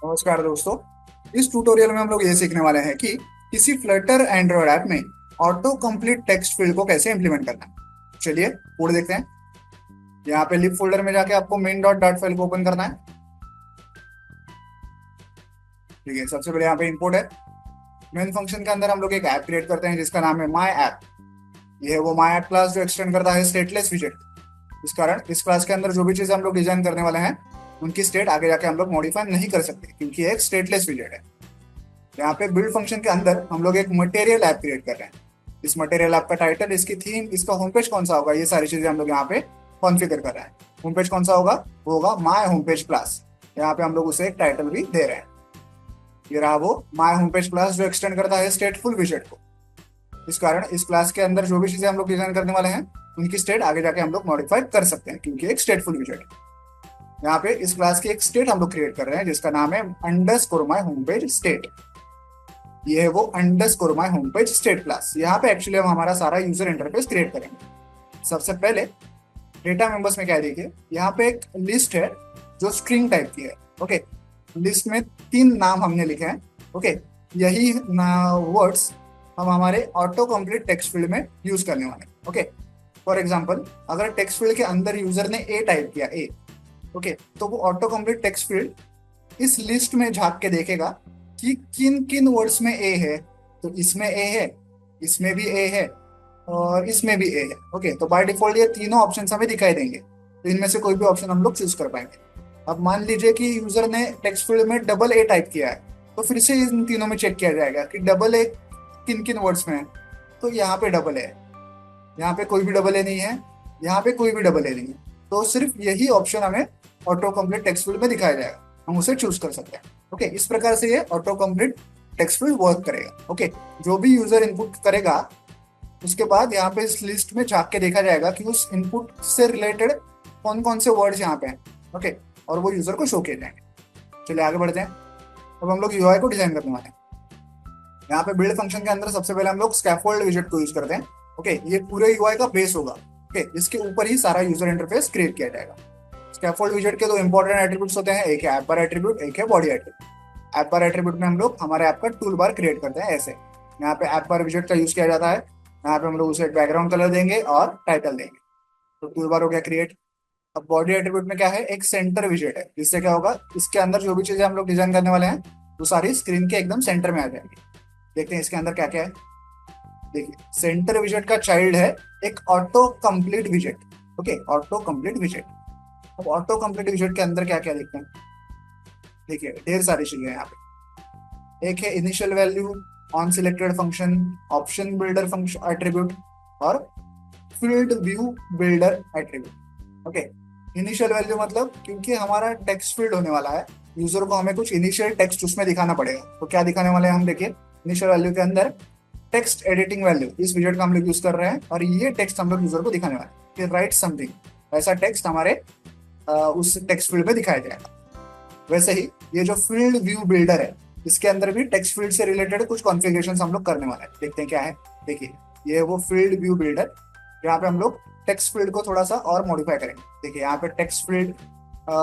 नमस्कार दोस्तों। इस ट्यूटोरियल में हम लोग ये सीखने वाले हैं कि किसी फ्लटर एंड्रॉयड ऐप में ऑटो कंप्लीट टेक्स्ट फील्ड को कैसे इंप्लीमेंट करना है। चलिए कोड देखते हैं। यहाँ पे लिब फोल्डर में जाके आपको मेन डॉट डॉट फाइल को ओपन करना है। ठीक है, सबसे पहले यहाँ पे इंपोर्ट है। मेन फंक्शन के अंदर हम लोग एक ऐप क्रिएट करते हैं जिसका नाम है माई ऐप। ये है वो माई ऐप क्लास जो एक्सटेंड करता है स्टेटलेस विजेट। इस कारण इस क्लास के अंदर जो भी चीज हम लोग डिजाइन करने वाले हैं उनकी स्टेट आगे जाके हम लोग मॉडिफाई नहीं कर सकते क्योंकि ये एक स्टेटलेस विजेट है। यहाँ पे बिल्ड फंक्शन के अंदर हम लोग एक मटेरियल ऐप क्रिएट कर रहे हैं। इस मटेरियल ऐप का टाइटल, इसकी थीम, इसका होम पेज कौन सा होगा, ये सारी चीजें हम लोग यहाँ पे कॉन्फ़िगर कर रहे हैं। होम पेज कौन सा होगा, वो होगा माय होम पेज क्लास। यहाँ पे हम लोग उसे एक टाइटल भी दे रहे हैं। ये रहा वो माय होम पेज क्लास जो एक्सटेंड करता है स्टेटफुल विजेट को। इस कारण इस क्लास के अंदर जो भी चीजें हम लोग डिजाइन करने वाले हैं उनकी स्टेट आगे जाके हम लोग मॉडिफाई कर सकते हैं क्योंकि एक स्टेटफुल विजेट है। यहाँ पे इस क्लास की एक स्टेट हम लोग क्रिएट कर रहे हैं जिसका नाम है underscore my home page state. ये है वो underscore my home page state class. यहाँ पे एक्चुअली हम हमारा सारा यूजर इंटरफेस क्रिएट करेंगे। सबसे पहले डेटा मेंबर्स में क्या है, देखिए यहाँ पे एक लिस्ट है जो स्ट्रिंग टाइप की है। ओके, लिस्ट में 3 नाम हमने लिखे हैं। ओके, यही वर्ड्स हम हमारे ऑटो कंप्लीट टेक्स्ट फील्ड में यूज करने वाले हैं। ओके, फॉर एग्जांपल अगर टेक्स्ट फील्ड के अंदर यूजर ने ए टाइप किया, ए, ओके, तो वो ऑटो कंप्लीट टेक्स्ट फील्ड इस लिस्ट में झांक के देखेगा कि किन किन वर्ड्स में ए है। तो इसमें ए है, इसमें भी ए है और इसमें भी ए है। ओके, तो बाय डिफॉल्ट ये तीनों ऑप्शन हमें दिखाई देंगे, तो इनमें से कोई भी ऑप्शन हम लोग चूज कर पाएंगे। अब मान लीजिए कि यूजर ने टेक्स्ट फील्ड में डबल ए टाइप किया है, तो फिर से इन तीनों में चेक किया जाएगा कि डबल ए किन किन वर्ड्स में है। तो यहाँ पे डबल ए है, यहाँ पे कोई भी डबल ए नहीं है, यहाँ पे कोई भी डबल ए नहीं है। तो सिर्फ यही ऑप्शन हमें ऑटो कंप्लीट टेक्स्ट फील्ड में दिखाया जाएगा, हम उसे चूज कर सकते हैं। ओके, इस प्रकार से ये auto complete text field work करेगा। ओके, जो भी यूजर इनपुट करेगा उसके बाद यहाँ पे इस लिस्ट में झांक के देखा जाएगा कि उस इनपुट से रिलेटेड कौन कौन से वर्ड्स यहाँ पे हैं। ओके, और वो यूजर को शो किए जाएंगे। चलिए आगे बढ़ते हैं। अब हम लोग यूआई को डिजाइन करने वाले हैं। यहाँ पे बिल्ड फंक्शन के अंदर सबसे पहले हम लोग स्कैफोल्ड विजेट को यूज करते हैं। ओके, ये पूरे यूआई का बेस होगा। ओके, इसके ऊपर ही सारा यूजर इंटरफेस क्रिएट किया जाएगा। स्कैफोल्ड विजेट के 2 इंपॉर्टेंट एट्रीब्यूट्स होते हैं, एक है ऐप बार एट्रीब्यूट, एक है बॉडी एट्रीब्यूट। ऐप बार एट्रीब्यूट में हम लोग हमारे ऐप का टूल बार क्रिएट करते हैं ऐसे। यहाँ पे ऐप बार विजेट का यूज किया जाता है। यहाँ पे हम लोग उसे बैकग्राउंड कलर देंगे और टाइटल देंगे। तो टूल बार हो गया क्रिएट। अब बॉडी एट्रीब्यूट में क्या है, एक सेंटर विजेट है। इससे क्या होगा, इसके अंदर जो भी चीजें हम लोग डिजाइन करने वाले हैं वो सारी स्क्रीन के एकदम सेंटर में आ जाएंगी। देखते हैं इसके अंदर क्या क्या है। देखिए, सेंटर विजेट का चाइल्ड है एक ऑटो कंप्लीट विजेट। ओके, ऑटो कंप्लीट विजेट। अब ऑटो कंप्लीट विजेट के अंदर क्या क्या देखते हैं, देखिए ढेर सारी चीजें हैं यहाँ पे। एक है initial value, on selected function, option builder function attribute और field view builder attribute. Okay, initial value मतलब क्योंकि हमारा टेक्स्ट फील्ड होने वाला है, यूजर को हमें कुछ इनिशियल टेक्स्ट उसमें दिखाना पड़ेगा। तो क्या दिखाने वाले हैं हम, देखिए इनिशियल वैल्यू के अंदर टेक्स्ट एडिटिंग वैल्यू, इस विजेट का हम लोग यूज कर रहे हैं और ये टेक्स्ट हम लोग यूजर को दिखाने वाले हैं कि राइट समथिंग, ऐसा टेक्स्ट हमारे उस टेक्स्ट फील्ड में दिखाया जाएगा। वैसे ही ये जो फील्ड व्यू बिल्डर है इसके अंदर भी टेक्स्ट फील्ड से रिलेटेड कुछ कॉन्फ़िगरेशंस हम लोग करने वाले हैं। देखते हैं क्या है। देखिए, ये है वो फील्ड व्यू बिल्डर। यहाँ पे हम लोग टेक्स्ट फील्ड को थोड़ा सा और मॉडिफाई करेंगे। देखिए यहाँ पे टेक्स्ट फील्ड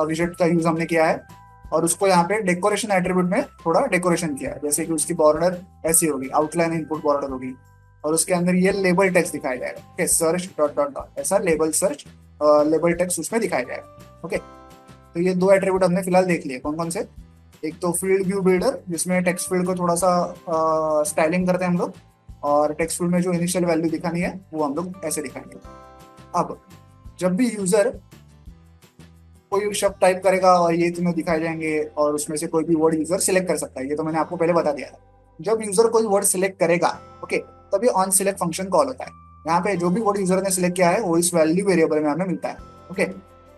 विजेट का यूज हमने किया है और उसको यहाँ पे डेकोरेशन एट्रीब्यूट में थोड़ा डेकोरेशन किया है। जैसे कि उसकी बॉर्डर ऐसी होगी, आउटलाइन इनपुट बॉर्डर होगी और उसके अंदर ये लेबल टेक्स्ट दिखाया जाएगा। Okay, search dot dot dot, ऐसा लेबल सर्च लेबल टेक्स्ट उसमें दिखाया जाएगा। ओके, तो ये 2 एट्रीब्यूट हमने फिलहाल देख लिए। कौन कौन से, एक तो फील्ड व्यू बिल्डर जिसमें टेक्स्ट फील्ड को थोड़ा सा स्टाइलिंग करते हैं हम लोग, और टेक्स्ट फील्ड में जो इनिशियल वैल्यू दिखानी है वो हम लोग ऐसे दिखाएंगे। अब जब भी यूजर कोई शब्द टाइप करेगा और ये तीनों दिखाए जाएंगे और उसमें से कोई भी वर्ड यूजर सिलेक्ट कर सकता है, ये तो मैंने आपको पहले बता दिया था। जब यूजर कोई वर्ड सिलेक्ट करेगा, ओके, तभी ऑन सिलेक्ट फंक्शन कॉल होता है। यहाँ पे जो भी वर्ड यूजर ने सिलेक्ट किया है वो इस वैल्यू वेरिएबल में हमें मिलता है। ओके,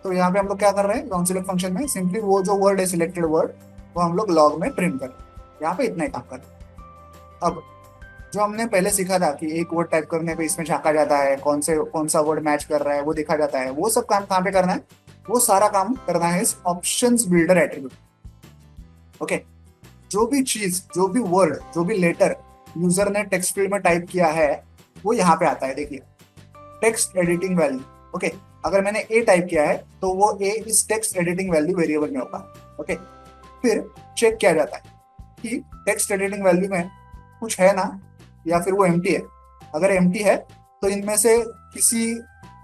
तो यहाँ पे हम लोग क्या कर रहे हैं, ऑन सिलेक्ट फंक्शन में सिंपली वो जो वर्ड है सिलेक्टेड वर्ड वो हम लोग लॉग में प्रिंट कर रहे हैं। यहाँ पे इतना ही काम कर रहे हैं। अब जो हमने पहले सीखा था कि एक वर्ड टाइप करने पे इसमें झांका जाता है, कौन सा वर्ड मैच कर रहा है वो देखा जाता है, वो सब काम कहाँ पे करना है, वो सारा काम करना है इस ऑप्शंस बिल्डर एट्रीब्यूट। ओके, जो भी चीज, जो भी वर्ड, जो भी लेटर यूजर ने टेक्स्ट फील्ड में टाइप किया है वो यहाँ पे आता है। देखिए टेक्स्ट एडिटिंग वैल्यू। ओके, अगर मैंने ए टाइप किया है तो वो ए इस टेक्स्ट एडिटिंग वैल्यू वेरिएबल में होगा। ओके, फिर चेक किया जाता है कि टेक्स्ट एडिटिंग वैल्यू में कुछ है ना, या फिर वो एम्प्टी है। अगर एम्प्टी है तो इनमें से किसी,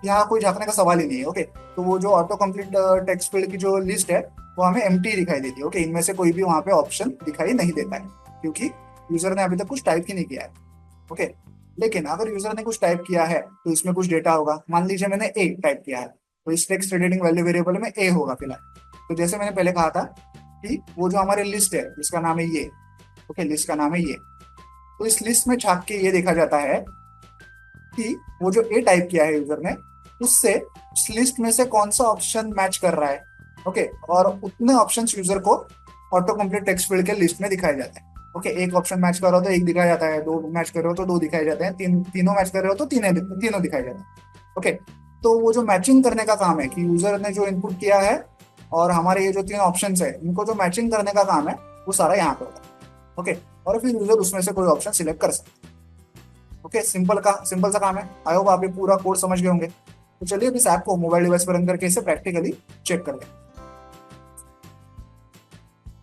यहाँ कोई झांकने का सवाल ही नहीं है। ओके, तो वो जो ऑटो कंप्लीट टेक्स्ट फील्ड की जो लिस्ट है वो हमें एम्प्टी दिखाई देती है। ओके, इनमें से कोई भी वहाँ पे ऑप्शन दिखाई नहीं देता है, क्योंकि यूजर ने अभी तक कुछ टाइप ही नहीं किया है। ओके, लेकिन अगर यूजर ने कुछ टाइप किया है तो इसमें कुछ डेटा होगा। मान लीजिए मैंने ए टाइप किया है, तो इस टेक्स्ट एडिटिंग वैल्यू वेरिएबल में ए होगा फिलहाल। तो जैसे मैंने पहले कहा था कि वो जो हमारी लिस्ट है इसका नाम है ये। ओके, लिस्ट का नाम है ये। तो इस लिस्ट में झांक के ये देखा जाता है कि वो जो ए टाइप किया है यूजर ने, उससे उस लिस्ट में से कौन सा ऑप्शन मैच कर रहा है। ओके, और उतने ऑप्शंस यूजर को ऑटो कंप्लीट टेक्स्ट फील्ड के लिस्ट में दिखाए जाते हैं। ओके, एक ऑप्शन मैच कर रहे हो तो एक दिखाया जाता है, दो मैच कर रहे हो तो दो दिखाए जाते हैं, तीनों मैच कर रहे हो तो तीनों दिखाए जाते हैं। ओके, तो वो जो मैचिंग करने का काम है कि यूजर ने जो इनपुट किया है और हमारे ये जो तीन ऑप्शन है इनको जो मैचिंग करने का काम है वो सारा यहाँ पे होता है। ओके, और फिर यूजर उसमें से कोई ऑप्शन सिलेक्ट कर सकता है। ओके, सिंपल सा काम है। आई होप आप ये पूरा कोड समझ गए होंगे। तो चलिए अब इस ऐप को मोबाइल डिवाइस पर रन करके इसे प्रैक्टिकली चेक कर लें।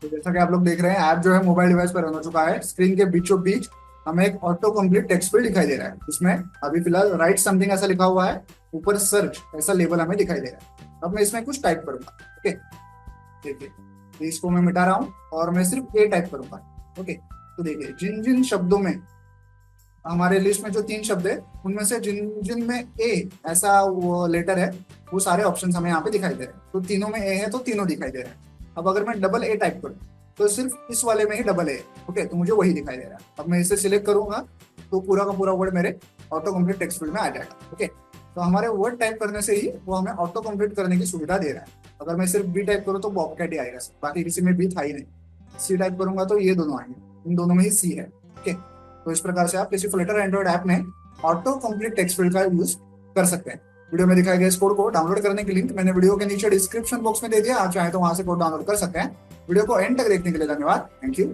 तो जैसा कि आप लोग देख रहे हैं, ऐप जो है मोबाइल डिवाइस पर रन हो चुका है। स्क्रीन के बीचों बीच हमें एक ऑटो कंप्लीट टेक्स्ट फील्ड दिखाई दे रहा है। इसमें अभी फिलहाल राइट समथिंग ऐसा लिखा हुआ है, ऊपर सर्च ऐसा लेबल हमें दिखाई दे रहा है। अब मैं इसमें कुछ टाइप करूंगा। ओके, देखिए, तो इसको मैं मिटा रहा हूँ और मैं सिर्फ ए टाइप करूंगा। ओके, तो देखिए जिन जिन शब्दों में हमारे लिस्ट में जो तीन शब्द है उनमें से जिन जिन में ए ऐसा वो लेटर है वो सारे ऑप्शंस हमें यहाँ पे दिखाई दे रहे हैं। तो तीनों में ए है तो तीनों दिखाई दे रहे हैं। अब अगर मैं डबल ए टाइप करूँ तो सिर्फ इस वाले में ही डबल ए। ओके, तो मुझे वही दिखाई दे रहा है। अब मैं इसे सिलेक्ट करूंगा तो पूरा का पूरा वर्ड मेरे ऑटो कंप्लीट टेक्स्ट फील्ड में आ जाएगा। ओके, तो हमारे वर्ड टाइप करने से ही वो हमें ऑटो कंप्लीट करने की सुविधा दे रहा है। अगर मैं सिर्फ बी टाइप करूँ तो बॉबकैट ही आएगा, बाकी किसी में बी था ही नहीं। सी टाइप करूंगा तो ये दोनों आएंगे, इन दोनों में ही सी है। ओके, तो इस प्रकार से आप किसी फ्लटर एंड्रॉइड ऐप में ऑटो कंप्लीट टेक्स्ट फील्ड का यूज कर सकते हैं। वीडियो में दिखाए गए इस कोड को डाउनलोड करने की लिंक मैंने वीडियो के नीचे डिस्क्रिप्शन बॉक्स में दे दिया। आप चाहे तो वहां से कोड डाउनलोड कर सकते हैं। वीडियो को एंड तक देखने के लिए धन्यवाद। Thank you.